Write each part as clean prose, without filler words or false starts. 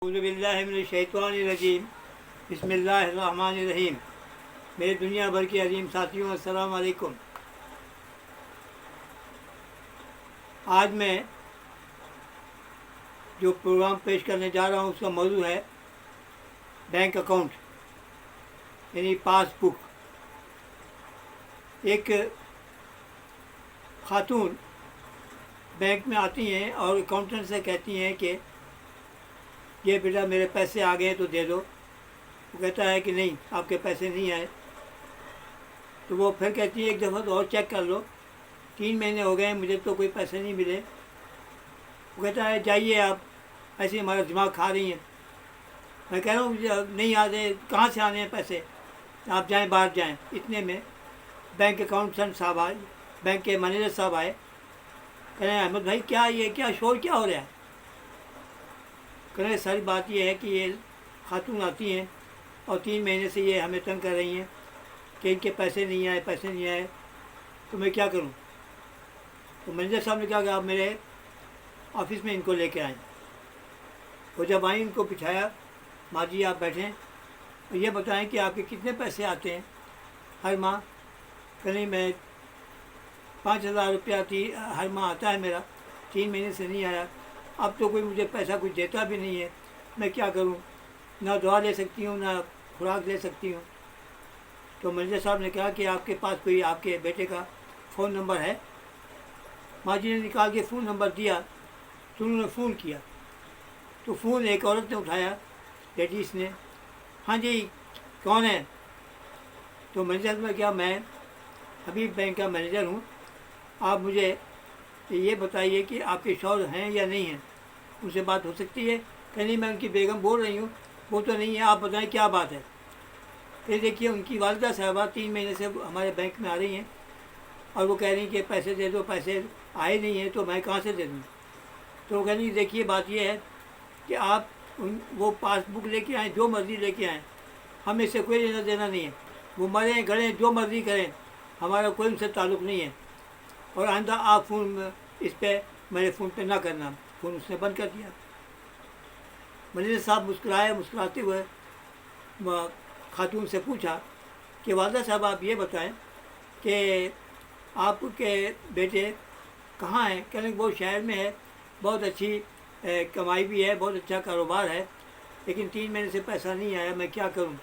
औज़ुबिल्लाहिमिनश्शैतानिर्रजीम बिस्मिल्लाहिर्रहमानिर्रहीम। मेरे दुनिया भर के अजीम साथियों, अस्सलाम वालेकुम। आज मैं जो प्रोग्राम पेश करने जा रहा हूँ उसका मौजू है बैंक अकाउंट यानी पासबुक। एक खातून बैंक में आती हैं और अकाउंटेंट से कहती हैं कि ये बेटा मेरे पैसे आ गए तो दे दो। वो कहता है कि नहीं, आपके पैसे नहीं आए। तो वो फिर कहती है एक दफ़ा तो और चेक कर लो, 3 महीने हो गए मुझे तो कोई पैसे नहीं मिले। वो कहता है जाइए आप, ऐसे हमारा दिमाग खा रही हैं। मैं कह रहा हूँ मुझे नहीं आते, कहाँ से आने हैं पैसे, आप जाएं बाहर जाएं। इतने में बैंक अकाउंटेंट साहब आए, बैंक के मैनेजर साहब आए। कह रहे हैं अहमद भाई क्या ये क्या शोर क्या हो रहा है। कह रहे सारी बात ये है कि ये खातून आती हैं और 3 महीने से ये हमें तंग कर रही हैं कि इनके पैसे नहीं आए, पैसे नहीं आए, तो मैं क्या करूं। तो मैनेजर साहब ने कहा कि आप मेरे ऑफिस में इनको लेके आएँ। वो जब आई इनको बिठाया, माँ जी आप बैठें और ये बताएं कि आपके कितने पैसे आते हैं हर माह। कह रही मैं 5,000 रुपया हर माह आता है मेरा, 3 महीने से नहीं आया। अब तो कोई मुझे पैसा कुछ देता भी नहीं है, मैं क्या करूं, ना दवा ले सकती हूं ना खुराक ले सकती हूं। तो मैनेजर साहब ने कहा कि आपके पास कोई आपके बेटे का फ़ोन नंबर है। माँ जी ने निकाल के फ़ोन नंबर दिया तो उन्होंने फ़ोन किया। तो फ़ोन एक औरत ने उठाया, लेडीज़ ने। हाँ जी कौन है। तो मैनेजर ने कहा मैं अभी बैंक का मैनेजर हूँ, आप मुझे ये बताइए कि आपके शौहर हैं या नहीं हैं, उनसे बात हो सकती है। कहीं मैं उनकी बेगम बोल रही हूँ, वो तो नहीं है, आप बताएं क्या बात है। फिर देखिए उनकी वालिदा साहबा 3 महीने से हमारे बैंक में आ रही हैं और वो कह रही कि पैसे दे दो, पैसे आए नहीं हैं तो मैं कहाँ से दे दूँ। तो वो कह रही देखिए बात ये है कि आप वो पासबुक लेके आएँ, जो मर्ज़ी लेके आएँ, हमें इससे कोई लेना देना नहीं है। वो मरें गड़ें जो मर्ज़ी करें, हमारा कोई उनसे ताल्लुक़ नहीं है। और आइंदा आप फ़ोन इस पर मेरे फ़ोन पे ना करना। फ़ोन उसने बंद कर दिया। मैनेजर साहब मुस्कुराते हुए खातून से पूछा कि वालिदा साहब आप ये बताएं कि आपके बेटे कहाँ हैं। कहने वो शहर में है, बहुत अच्छी कमाई भी है, बहुत अच्छा कारोबार है, लेकिन 3 महीने से पैसा नहीं आया, मैं क्या करूं।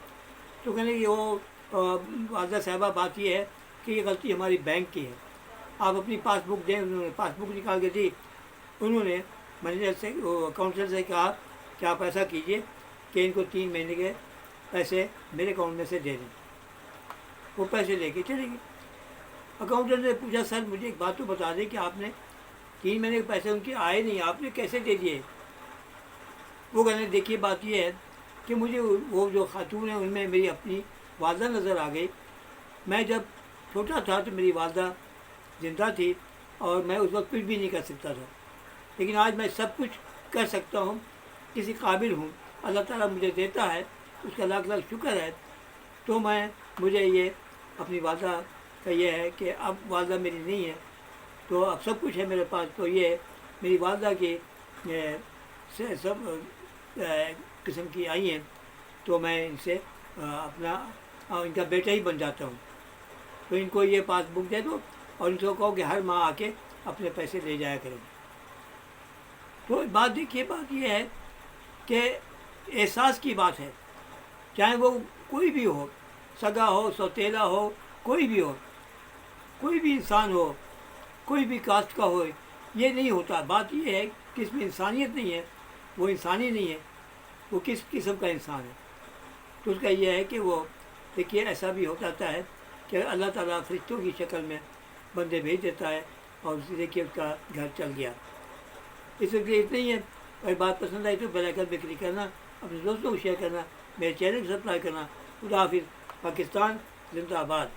तो कहने कि वो वालिदा साहबा बात ये है कि ये गलती हमारी बैंक की है, आप अपनी पासबुक दें। उन्होंने पासबुक निकाल के दी। उन्होंने मैनेजर से अकाउंटेंट से कहा कि आप ऐसा कीजिए कि इनको 3 महीने के पैसे मेरे अकाउंट में से दे दें। वो पैसे लेके चले गए। अकाउंटेंट ने पूछा सर मुझे एक बात तो बता दें कि आपने 3 महीने के पैसे उनके आए नहीं, आपने कैसे दे दिए। वो कहने देखिए बात ये है कि मुझे वो जो खातून है उनमें मेरी अपनी वालदा नज़र आ गई। मैं जब छोटा था तो मेरी वालदा ज़िंदा थी और मैं उस वक्त कुछ भी नहीं कर सकता था, लेकिन आज मैं सब कुछ कर सकता हूँ, किसी काबिल हूँ। अल्लाह ताला मुझे देता है, उसका लाख लाख शुक्र है। तो मुझे ये अपनी वालदा का ये है कि अब वालदा मेरी नहीं है तो अब सब कुछ है मेरे पास। तो ये मेरी वालदा की सब किस्म की आई हैं, तो मैं इनसे अपना इनका बेटा ही बन जाता हूँ। तो इनको ये पासबुक दे दो और इनको कहो कि हर माह आके अपने पैसे ले जाया करें। तो बात देखिए, बात ये है कि एहसास की बात है, चाहे वो कोई भी हो, सगा हो, सौतेला हो, कोई भी हो, कोई भी इंसान हो, कोई भी कास्ट का हो, ये नहीं होता। बात ये है कि इसमें इंसानियत नहीं है, वो इंसानी नहीं है, वो किस किस्म का इंसान है। तो उसका ये है कि वो देखिए ऐसा भी हो जाता है कि अल्लाह ताला फरिश्तों की शक्ल में बंदे भेज देता है और उसे देखिए उसका घर चल गया। इस वक्त इतना ही है। अगर बात पसंद आई तो बेल आइकन पे क्लिक करना, अपने दोस्तों को शेयर करना, मेरे चैनल को सब्सक्राइब करना। खुदा हाफिज़। पाकिस्तान जिंदाबाद।